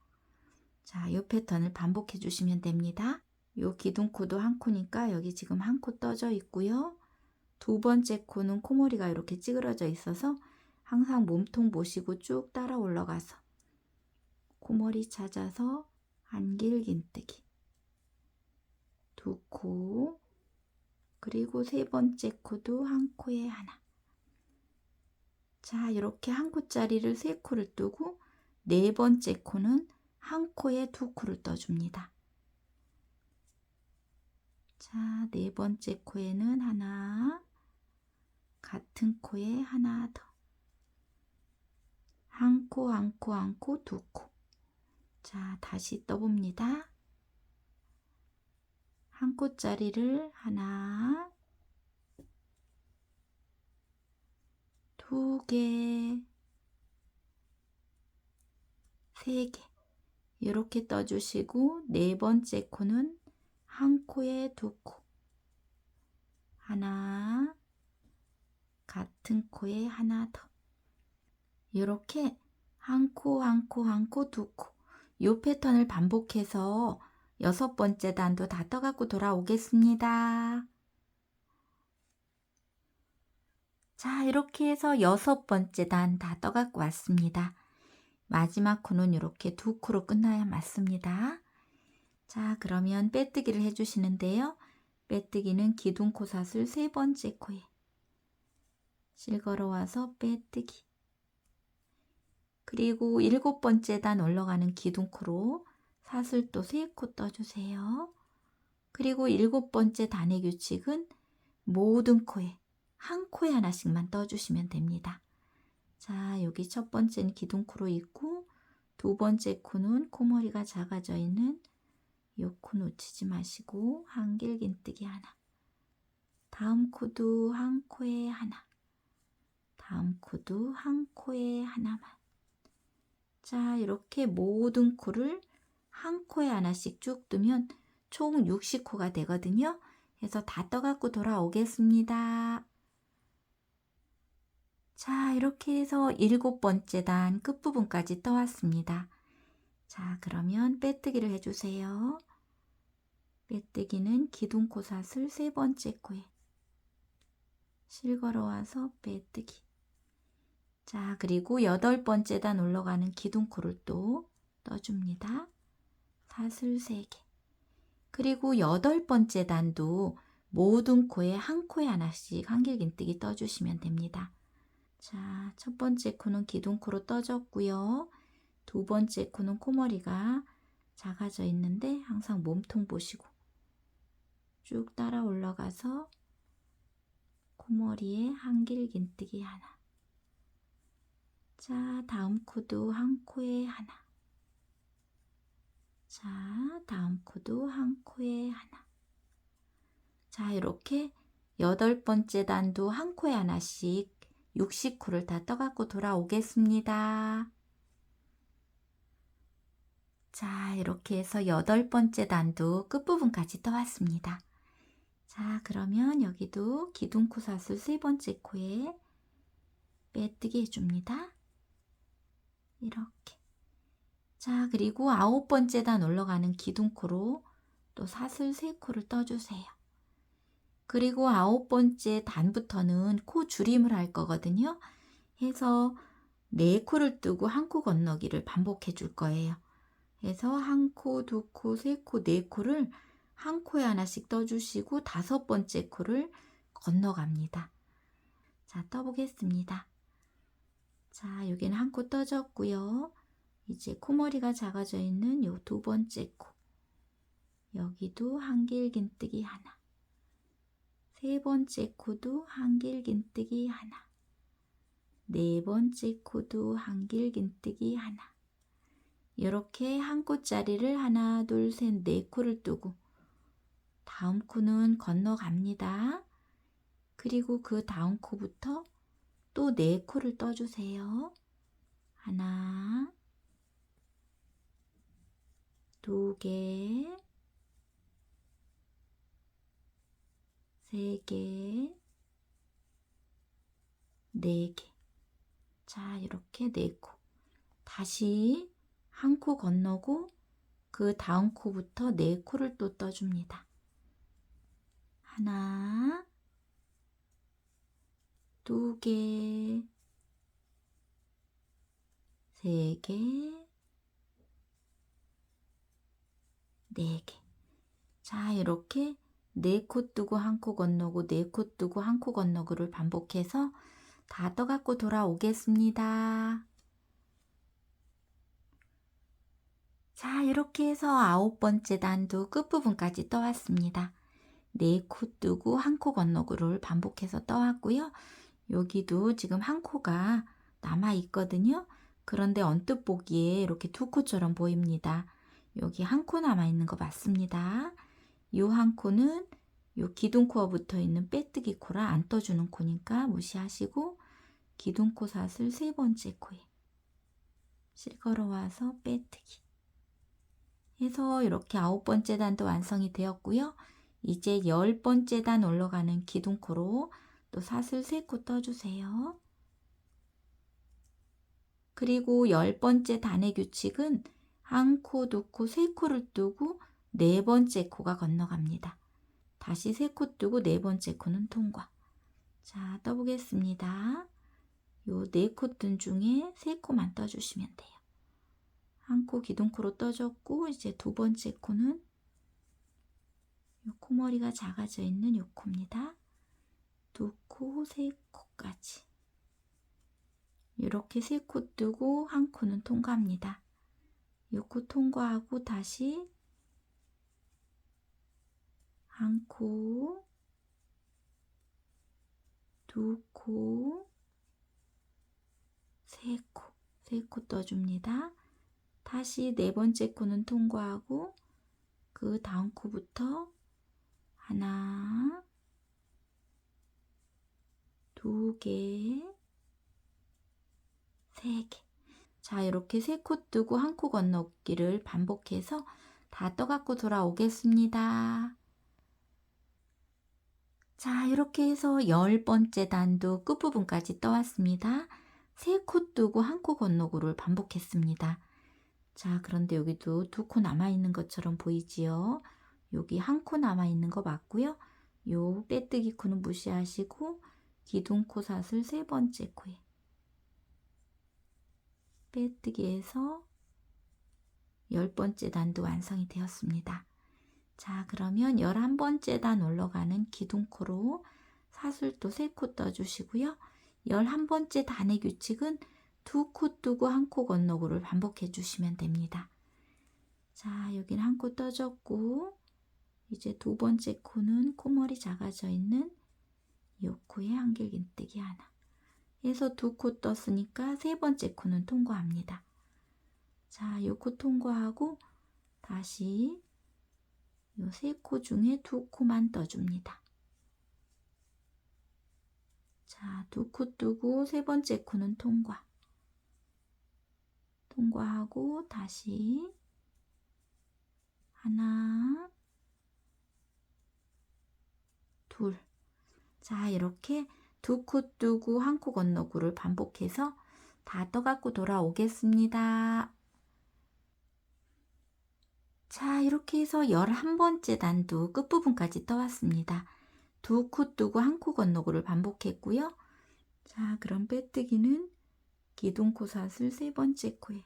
자, 이 패턴을 반복해 주시면 됩니다. 요 기둥코도 한 코니까 여기 지금 한 코 떠져 있고요. 2번째 코는 코머리가 이렇게 찌그러져 있어서 항상 몸통 보시고 쭉 따라 올라가서 코머리 찾아서 한길긴뜨기 2코, 그리고 3번째 코도 한 코에 하나. 자, 이렇게 한 코짜리를 3코를 뜨고 4번째 코는 한 코에 2코를 떠줍니다. 자, 4번째 코에는 하나, 같은 코에 하나 더. 한 코, 한 코, 한 코, 2코. 자, 다시 떠봅니다. 한 코짜리를 하나, 2개, 3개. 이렇게 떠주시고 4번째 코는 한 코에 2코. 하나, 같은 코에 하나 더. 이렇게 한 코, 한 코, 한 코, 2코. 이 패턴을 반복해서 6번째 단도 다 떠갖고 돌아오겠습니다. 자, 이렇게 해서 6번째 단 다 떠갖고 왔습니다. 마지막 코는 이렇게 2코로 끝나야 맞습니다. 자, 그러면 빼뜨기를 해주시는데요. 빼뜨기는 기둥코 사슬 3번째 코에 실걸어와서 빼뜨기. 그리고 7번째 단 올라가는 기둥코로 사슬 또 3코 떠주세요. 그리고 7번째 단의 규칙은 모든 코에 한 코에 하나씩만 떠주시면 됩니다. 자, 여기 첫 번째는 기둥코로 있고 2번째 코는 코머리가 작아져 있는 이 코 놓치지 마시고 한길긴뜨기 하나. 다음 코도 한 코에 하나. 다음 코도 한 코에 하나만. 자, 이렇게 모든 코를 한 코에 하나씩 쭉 뜨면 총 60코가 되거든요. 그래서 다 떠갖고 돌아오겠습니다. 자, 이렇게 해서 7번째 단 끝부분까지 떠왔습니다. 자, 그러면 빼뜨기를 해주세요. 빼뜨기는 기둥코 사슬 3번째 코에 실걸어와서 빼뜨기. 자, 그리고 8번째 단 올라가는 기둥코를 또 떠줍니다. 사슬 3개. 그리고 8번째 단도 모든 코에 한 코에 하나씩 한길긴뜨기 떠주시면 됩니다. 자, 첫 번째 코는 기둥코로 떠졌고요. 2번째 코는 코머리가 작아져 있는데 항상 몸통 보시고 쭉 따라 올라가서 코머리에 한길긴뜨기 하나. 자, 다음 코도 한 코에 하나. 자, 다음 코도 한 코에 하나. 자, 이렇게 8번째 단도 한 코에 하나씩 60코를 다 떠갖고 돌아오겠습니다. 자, 이렇게 해서 8번째 단도 끝부분까지 떠왔습니다. 자, 그러면 여기도 기둥코 사슬 3번째 코에 빼뜨기 해줍니다. 이렇게. 자, 그리고 9번째 단 올라가는 기둥코로 또 사슬 3코를 떠주세요. 그리고 9번째 단부터는 코 줄임을 할 거거든요. 해서 4코를 뜨고 한 코 건너기를 반복해 줄 거예요. 해서 한 코, 2코, 3코, 4코를 한 코에 하나씩 떠주시고 5번째 코를 건너갑니다. 자, 떠보겠습니다. 자, 여기는 한 코 떠졌고요. 이제 코머리가 작아져 있는 요 2번째 코. 여기도 한길긴뜨기 하나. 3번째 코도 한길긴뜨기 하나. 4번째 코도 한길긴뜨기 하나. 이렇게 한 코짜리를 하나, 둘, 셋, 4코를 뜨고 다음 코는 건너갑니다. 그리고 그 다음 코부터 또 4코를 떠주세요. 하나, 2개, 3개, 4개. 자, 이렇게 4코. 다시 한 코 건너고 그 다음 코부터 4코를 또 떠줍니다. 하나, 2개, 3개, 4개. 자, 이렇게 4코 뜨고 한 코 건너고 4코 뜨고 한 코 건너고를 반복해서 다 떠갖고 돌아오겠습니다. 자, 이렇게 해서 9번째 단도 끝부분까지 떠왔습니다. 4코 뜨고 한 코 건너고를 반복해서 떠왔고요. 여기도 지금 한 코가 남아 있거든요. 그런데 언뜻 보기에 이렇게 2코처럼 보입니다. 여기 한 코 남아 있는 거 맞습니다. 이 한 코는 요 기둥코가 붙어 있는 빼뜨기 코라 안 떠주는 코니까 무시하시고 기둥코 사슬 3번째 코에 실걸어와서 빼뜨기 해서 이렇게 9번째 단도 완성이 되었고요. 이제 10번째 단 올라가는 기둥코로 또 사슬 3코 떠주세요. 그리고 10번째 단의 규칙은 한 코, 2코, 3코를 뜨고 4번째 코가 건너갑니다. 다시 3코 뜨고 4번째 코는 통과. 자, 떠보겠습니다. 요 4코 뜬 중에 3코만 떠주시면 돼요. 한 코 기둥코로 떠줬고 이제 2번째 코는 요 코머리가 작아져 있는 요 코입니다. 2코, 3코까지. 이렇게 3코 뜨고 한 코는 통과합니다. 요 코 통과하고 다시 한 코, 2코, 3코, 3코 떠줍니다. 다시 4번째 코는 통과하고 그 다음 코부터 하나, 2개, 3개. 자, 이렇게 3코 뜨고 한 코 건너기를 반복해서 다 떠갖고 돌아오겠습니다. 자, 이렇게 해서 10번째 단도 끝부분까지 떠왔습니다. 3코 뜨고 한 코 건너고를 반복했습니다. 자, 그런데 여기도 2코 남아있는 것처럼 보이지요? 여기 한 코 남아있는 거 맞고요. 요 빼뜨기 코는 무시하시고 기둥코 사슬 3번째 코에 빼뜨기해서 10번째 단도 완성이 되었습니다. 자, 그러면 11번째 단 올라가는 기둥코로 사슬 또 3코 떠주시고요. 11번째 단의 규칙은 2코 뜨고 한 코 건너고를 반복해 주시면 됩니다. 자, 여기는 한 코 떠줬고 이제 2번째 코는 코머리 작아져 있는 이 코에 한길긴뜨기 하나 해서 2코 떴으니까 3번째 코는 통과합니다. 자, 이 코 통과하고 다시 이 3코 중에 2코만 떠줍니다. 자, 2코 뜨고 3번째 코는 통과. 통과하고 다시 하나, 둘. 자, 이렇게 2코 뜨고 한 코 건너고를 반복해서 다 떠갖고 돌아오겠습니다. 자, 이렇게 해서 11번째 단도 끝부분까지 떠왔습니다. 2코 뜨고 한 코 건너고를 반복했고요. 자, 그럼 빼뜨기는 기둥코 사슬 3번째 코에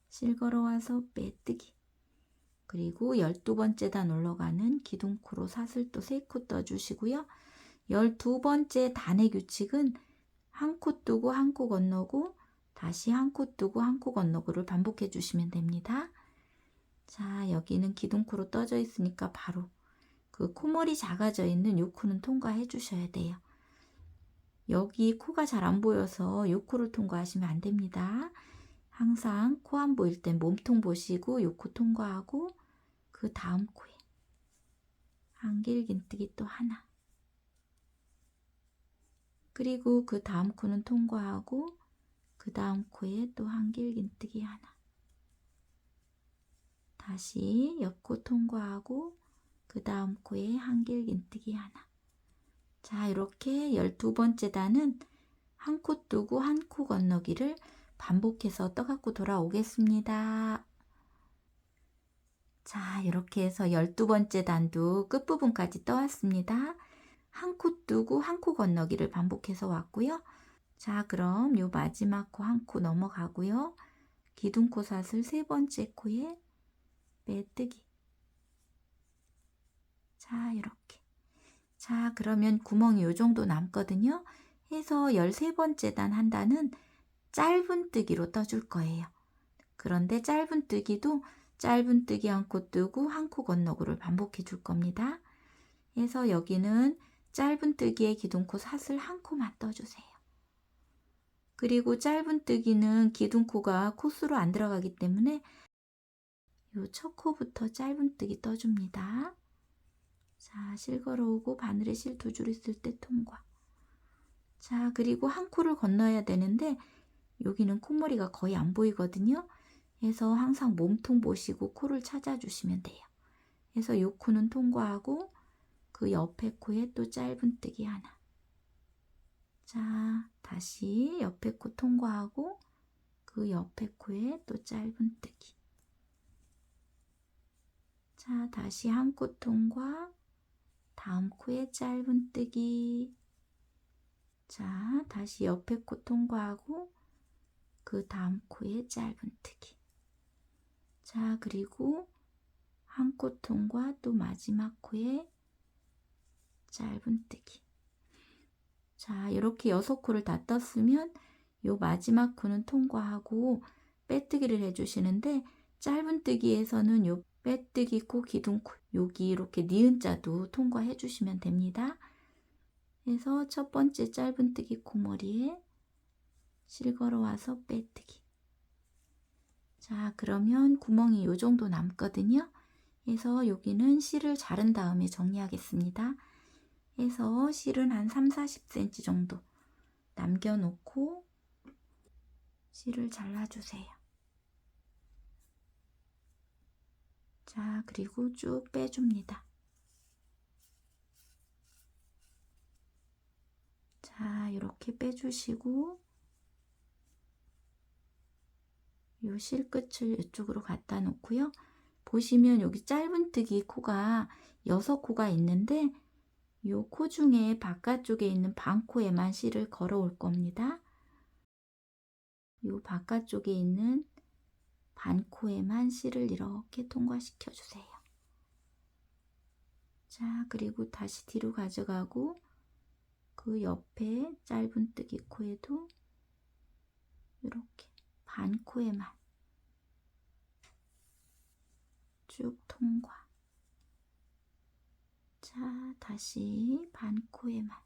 실걸어와서 빼뜨기 그리고 12번째 단 올라가는 기둥코로 사슬 또 3코 떠주시고요. 12번째 단의 규칙은 한 코 뜨고 한 코 건너고 다시 한 코 뜨고 한 코 건너고를 반복해 주시면 됩니다. 자, 여기는 기둥코로 떠져 있으니까 바로 그 코머리 작아져 있는 요 코는 통과해 주셔야 돼요. 여기 코가 잘 안 보여서 요 코를 통과하시면 안 됩니다. 항상 코 안 보일 땐 몸통 보시고 요 코 통과하고 그 다음 코에 한길긴뜨기 또 하나 그리고 그 다음 코는 통과하고 그 다음 코에 또 한길긴뜨기 하나 다시 옆 코 통과하고 그 다음 코에 한길긴뜨기 하나. 자, 이렇게 12번째 단은 한 코 뜨고 한 코 건너기를 반복해서 떠갖고 돌아오겠습니다. 자, 이렇게 해서 12번째 단도 끝부분까지 떠왔습니다. 한 코 뜨고 한 코 건너기를 반복해서 왔고요. 자, 그럼 요 마지막 코 한 코 넘어가고요. 기둥코 사슬 세 번째 코에 빼뜨기. 자, 이렇게. 자, 그러면 구멍이 요 정도 남거든요. 해서 13번째 단 한 단은 짧은 뜨기로 떠줄 거예요. 그런데 짧은 뜨기도 짧은 뜨기 한 코 뜨고 한 코 건너고를 반복해 줄 겁니다. 해서 여기는 짧은 뜨기에 기둥코 사슬 한 코만 떠주세요. 그리고 짧은 뜨기는 기둥코가 코수로 안 들어가기 때문에 요 첫 코부터 짧은 뜨기 떠줍니다. 자, 실 걸어오고 바늘에 실 두 줄 있을 때 통과. 자, 그리고 한 코를 건너야 되는데 여기는 콧머리가 거의 안 보이거든요. 그래서 항상 몸통 보시고 코를 찾아주시면 돼요. 그래서 요 코는 통과하고 그 옆에 코에 또 짧은 뜨기 하나. 자, 다시 옆에 코 통과하고 그 옆에 코에 또 짧은 뜨기. 자, 다시 한 코 통과, 다음 코에 짧은 뜨기. 자, 다시 옆에 코 통과하고 그 다음 코에 짧은 뜨기. 자, 그리고 한 코 통과, 또 마지막 코에 짧은 뜨기. 자, 이렇게 6코를 다 떴으면 요 마지막 코는 통과하고 빼뜨기를 해주시는데, 짧은 뜨기에서는 요 빼뜨기 코, 기둥코, 여기 이렇게 니은자도 통과해 주시면 됩니다. 그래서 첫 번째 짧은 뜨기 코머리에 실 걸어와서 빼뜨기. 자, 그러면 구멍이 요 정도 남거든요. 그래서 여기는 실을 자른 다음에 정리하겠습니다. 해서 실은 한 30-40cm 정도 남겨놓고 실을 잘라주세요. 자, 그리고 쭉 빼줍니다. 자, 이렇게 빼주시고 요 실끝을 이쪽으로 갖다 놓고요. 보시면 여기 짧은뜨기 코가 6코가 있는데 요 코 중에 바깥쪽에 있는 반코에만 실을 걸어 올 겁니다. 요 바깥쪽에 있는 반코에만 실을 이렇게 통과시켜 주세요. 자, 그리고 다시 뒤로 가져가고 그 옆에 짧은뜨기 코에도 이렇게 반코에만 쭉 통과. 자, 다시 반코에만.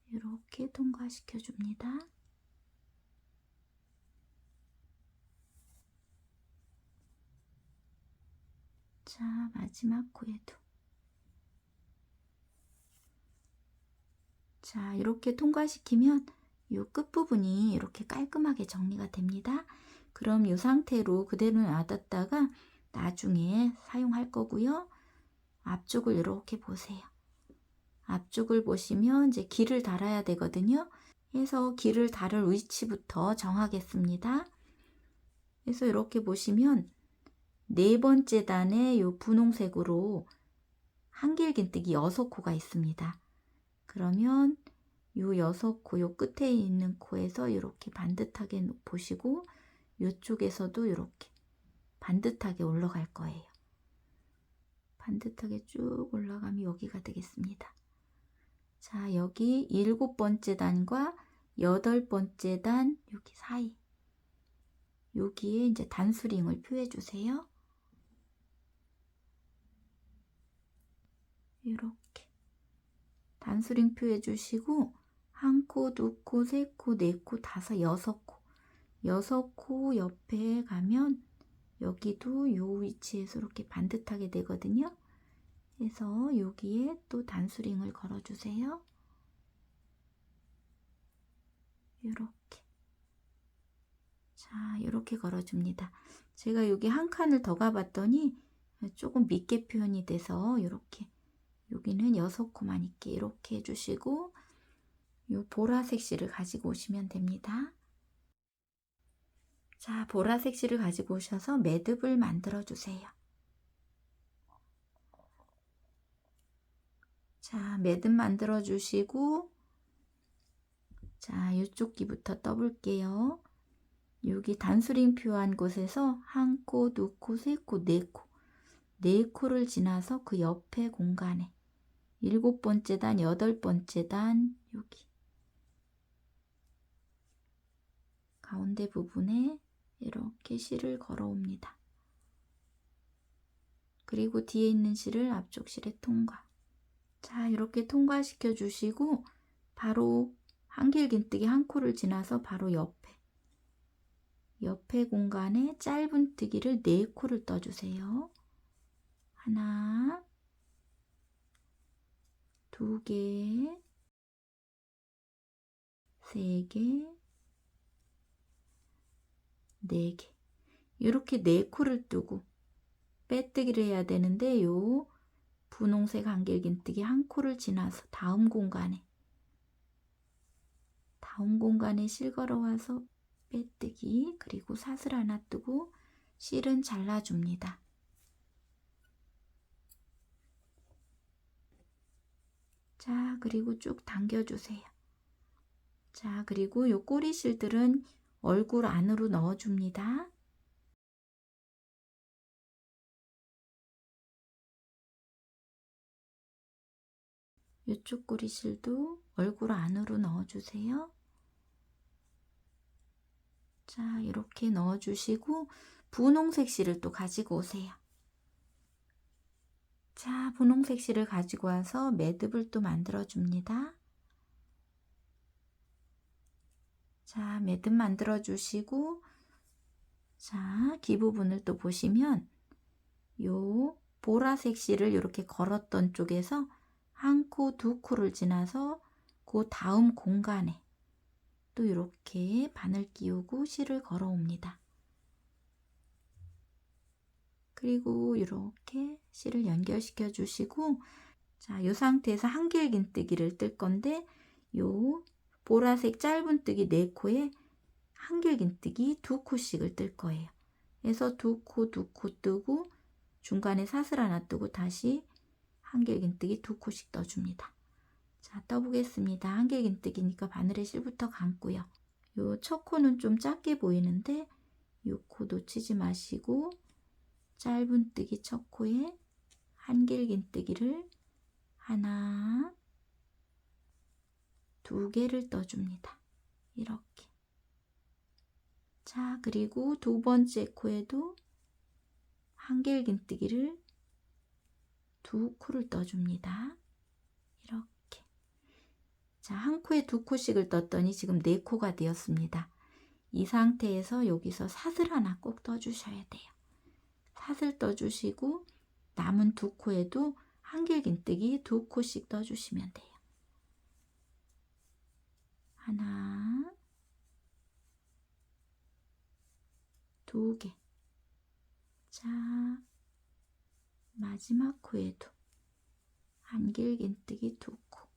이렇게 통과시켜 줍니다. 자, 마지막 코에도. 자, 이렇게 통과시키면 이 끝부분이 이렇게 깔끔하게 정리가 됩니다. 그럼 이 상태로 그대로 놔뒀다가 나중에 사용할 거고요. 앞쪽을 이렇게 보세요. 앞쪽을 보시면 이제 길을 달아야 되거든요. 그래서 길을 달을 위치부터 정하겠습니다. 그래서 이렇게 보시면 네 번째 단에 요 분홍색으로 한길긴뜨기 6코가 있습니다. 그러면 요 6코, 요 끝에 있는 코에서 이렇게 반듯하게 보시고 요쪽에서도 이렇게 반듯하게 올라갈 거예요. 반듯하게 쭉 올라가면 여기가 되겠습니다. 자, 여기 7번째 단과 8번째 단 여기 사이 여기에 이제 단수링을 표해 주세요. 이렇게 단수링 표해 주시고 한 코, 두 코, 세 코, 네 코, 다섯, 6코 6코 옆에 가면 여기도 요 위치에서 이렇게 반듯하게 되거든요. 그래서 여기에 또 단수링을 걸어 주세요. 요렇게. 자, 요렇게 걸어줍니다. 제가 여기 한 칸을 더 가봤더니 조금 밑게 표현이 돼서 요렇게, 여기는 6코만 있게 이렇게 해주시고, 요 보라색 실을 가지고 오시면 됩니다. 자, 보라색 실을 가지고 오셔서 매듭을 만들어 주세요. 자, 매듭 만들어 주시고, 자, 이쪽 귀부터 떠볼게요. 여기 단수링 표한 곳에서 한 코, 두 코, 세 코, 네 코, 네 코를 지나서 그 옆에 공간에 7번째 단, 8번째 단, 여기 가운데 부분에 이렇게 실을 걸어옵니다. 그리고 뒤에 있는 실을 앞쪽 실에 통과. 자, 이렇게 통과시켜 주시고 바로 한길긴뜨기 한 코를 지나서 바로 옆에 공간에 짧은뜨기를 4코를 떠주세요. 하나, 2개, 3개, 4개. 이렇게 4코를 뜨고 빼뜨기를 해야 되는데, 요 분홍색 한길긴뜨기 한 코를 지나서 다음 공간에 실 걸어와서 빼뜨기, 그리고 사슬 하나 뜨고 실은 잘라줍니다. 자, 그리고 쭉 당겨주세요. 자, 그리고 요 꼬리 실들은 얼굴 안으로 넣어줍니다. 이쪽 꼬리 실도 얼굴 안으로 넣어주세요. 자, 이렇게 넣어주시고 분홍색 실을 또 가지고 오세요. 자, 분홍색 실을 가지고 와서 매듭을 또 만들어 줍니다. 자, 매듭 만들어 주시고, 자, 귀 부분을 또 보시면 요 보라색 실을 이렇게 걸었던 쪽에서 한 코, 2코를 지나서 그 다음 공간에 또 이렇게 바늘 끼우고 실을 걸어 옵니다. 그리고 이렇게 실을 연결시켜 주시고, 자, 이 상태에서 한길긴뜨기를 뜰 건데, 요 보라색 짧은뜨기 4코에 한길긴뜨기 2코씩을 뜰 거예요. 그래서 2코, 2코 뜨고 중간에 사슬 하나 뜨고 다시 한길긴뜨기 2코씩 떠줍니다. 자, 떠보겠습니다. 한길긴뜨기니까 바늘의 실부터 감고요. 요 첫 코는 좀 작게 보이는데 요 코 놓치지 마시고 짧은뜨기 첫 코에 한길긴뜨기를 하나, 2개를 떠줍니다. 이렇게. 자, 그리고 2번째 코에도 한길긴뜨기를 2코를 떠줍니다. 이렇게. 자, 한 코에 2코씩을 떴더니 지금 4코가 되었습니다. 이 상태에서 여기서 사슬 하나 꼭 떠주셔야 돼요. 사슬 떠주시고 남은 2코에도 한길긴뜨기 2코씩 떠주시면 돼요. 하나, 2개. 자, 마지막 코에도 한길긴뜨기 2코.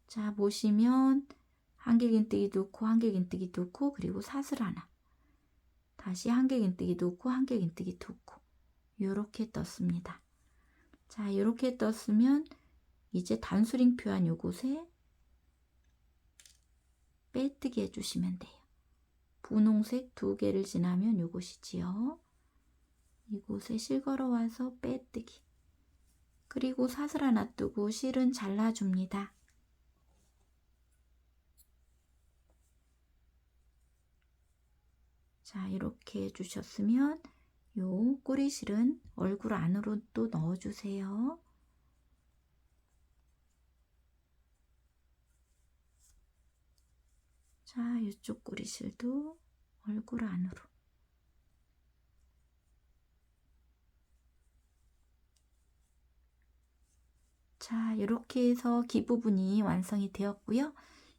자, 보시면 한길긴뜨기 2코, 한길긴뜨기 2코, 그리고 사슬 하나. 다시 한길긴뜨기 2코, 한길긴뜨기 2코. 요렇게 떴습니다. 자, 요렇게 떴으면 이제 단수링 표한 요곳에 빼뜨기 해주시면 돼요. 분홍색 2개를 지나면 요곳이지요. 이곳에 실 걸어와서 빼뜨기. 그리고 사슬 하나 뜨고 실은 잘라줍니다. 자, 이렇게 해주셨으면 요 꼬리실은 얼굴 안으로 또 넣어주세요. 자, 이쪽 꼬리실도 얼굴 안으로. 자, 이렇게 해서 귀 부분이 완성이 되었고요.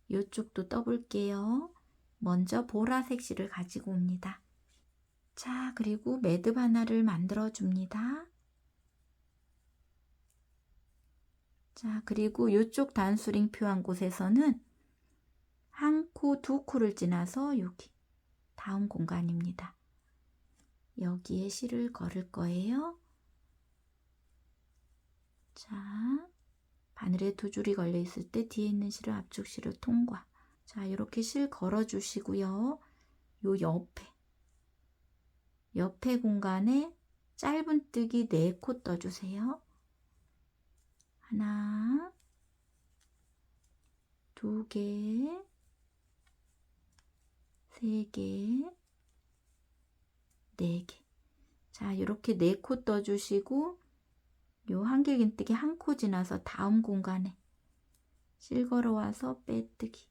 이쪽도 떠볼게요. 먼저 보라색 실을 가지고 옵니다. 자, 그리고 매듭 하나를 만들어 줍니다. 자, 그리고 이쪽 단수링 표한 곳에서는 한 코, 두 코를 지나서 여기 다음 공간입니다. 여기에 실을 걸을 거예요. 자, 바늘에 두 줄이 걸려 있을 때 뒤에 있는 실을 앞쪽 실을 통과. 자, 이렇게 실 걸어 주시고요. 요 옆에 공간에 짧은뜨기 4코 떠주세요. 하나, 두 개, 세 개, 네 개. 자, 이렇게 4코 떠주시고 요 한길긴뜨기 한 코 지나서 다음 공간에 실 걸어와서 빼뜨기.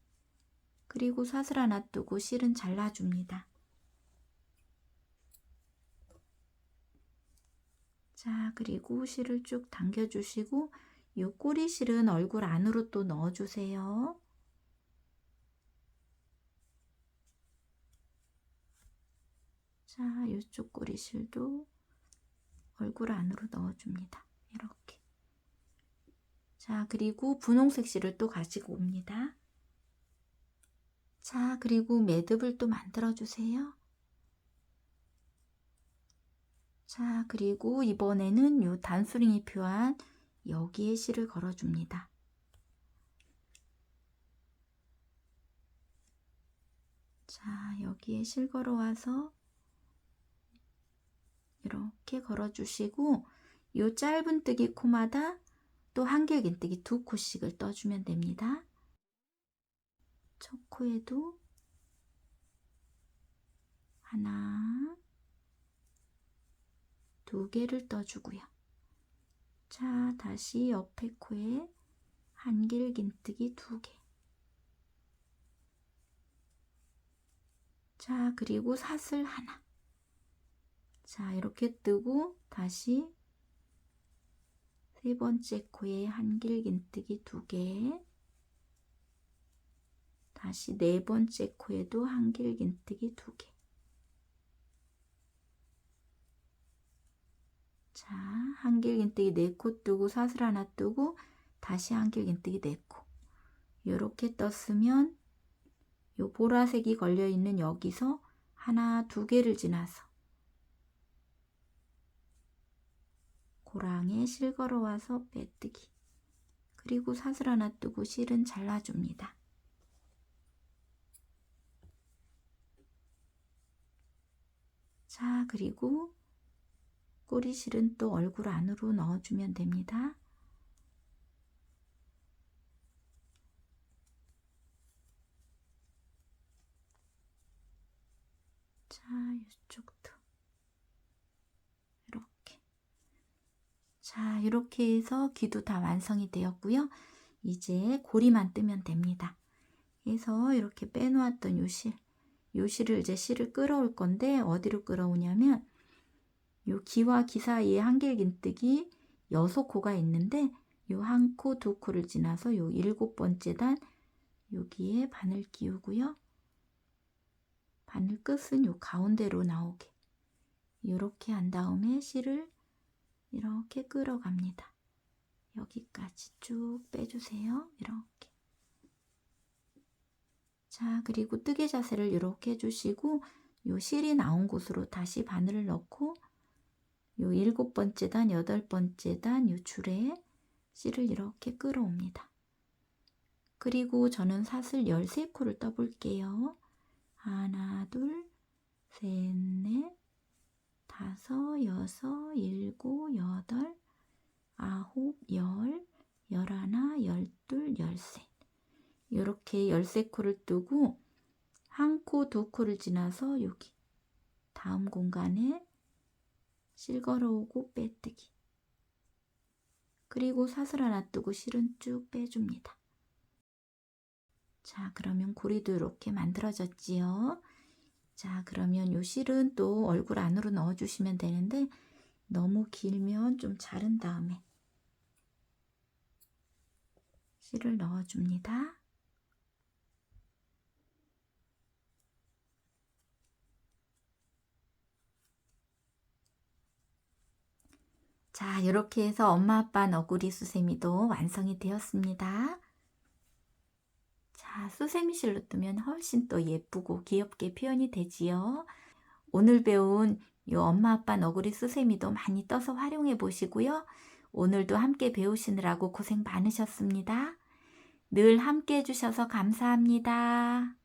그리고 사슬 하나 뜨고 실은 잘라줍니다. 자, 그리고 실을 쭉 당겨주시고 요 꼬리 실은 얼굴 안으로 또 넣어주세요. 자, 이쪽 꼬리 실도 얼굴 안으로 넣어줍니다. 이렇게. 자, 그리고 분홍색 실을 또 가지고 옵니다. 자, 그리고 매듭을 또 만들어 주세요. 자, 그리고 이번에는 요 단수링이 표한 여기에 실을 걸어 줍니다. 자, 여기에 실 걸어 와서 이렇게 걸어 주시고 요 짧은뜨기 코마다 또 한길긴뜨기 2코씩을 떠주면 됩니다. 첫 코에도 하나, 두 개를 떠주고요. 자, 다시 옆에 코에 한길긴뜨기 2개. 자, 그리고 사슬 하나. 자, 이렇게 뜨고 다시 세 번째 코에 한길긴뜨기 2개. 다시 네 번째 코에도 한길긴뜨기 2개. 자, 한길긴뜨기 4코 뜨고 사슬 하나 뜨고 다시 한길긴뜨기 4코. 이렇게 떴으면 요 보라색이 걸려 있는 여기서 하나, 두 개를 지나서 고랑에 실 걸어와서 빼뜨기. 그리고 사슬 하나 뜨고 실은 잘라줍니다. 자, 그리고 꼬리실은 또 얼굴 안으로 넣어주면 됩니다. 자, 이쪽도 이렇게. 자, 이렇게 해서 귀도 다 완성이 되었고요. 이제 고리만 뜨면 됩니다. 그래서 이렇게 빼놓았던 요 실을 이제 실을 끌어올 건데 어디로 끌어오냐면 요 기와 기 사이에 한길긴뜨기 6코가 있는데 요 한 코, 두 코를 지나서 요 7번째 단 여기에 바늘 끼우고요. 바늘 끝은 요 가운데로 나오게 이렇게 한 다음에 실을 이렇게 끌어갑니다. 여기까지 쭉 빼주세요. 이렇게. 자, 그리고 뜨개 자세를 이렇게 해주시고 요 실이 나온 곳으로 다시 바늘을 넣고 요 7번째 단, 8번째 단 요 줄에 실을 이렇게 끌어옵니다. 그리고 저는 사슬 13코를 떠볼게요. 하나, 둘, 셋, 넷, 다섯, 여섯, 일곱, 여덟, 아홉, 열, 열하나, 열둘, 열셋. 이렇게 13코를 뜨고 한 코, 두 코를 지나서 여기 다음 공간에 실 걸어오고 빼뜨기. 그리고 사슬 하나 뜨고 실은 쭉 빼줍니다. 자, 그러면 고리도 이렇게 만들어졌지요. 자, 그러면 요 실은 또 얼굴 안으로 넣어주시면 되는데 너무 길면 좀 자른 다음에 실을 넣어줍니다. 자, 이렇게 해서 엄마 아빠 너구리 수세미도 완성이 되었습니다. 자, 수세미 실로 뜨면 훨씬 또 예쁘고 귀엽게 표현이 되지요. 오늘 배운 이 엄마 아빠 너구리 수세미도 많이 떠서 활용해 보시고요. 오늘도 함께 배우시느라고 고생 많으셨습니다. 늘 함께 해주셔서 감사합니다.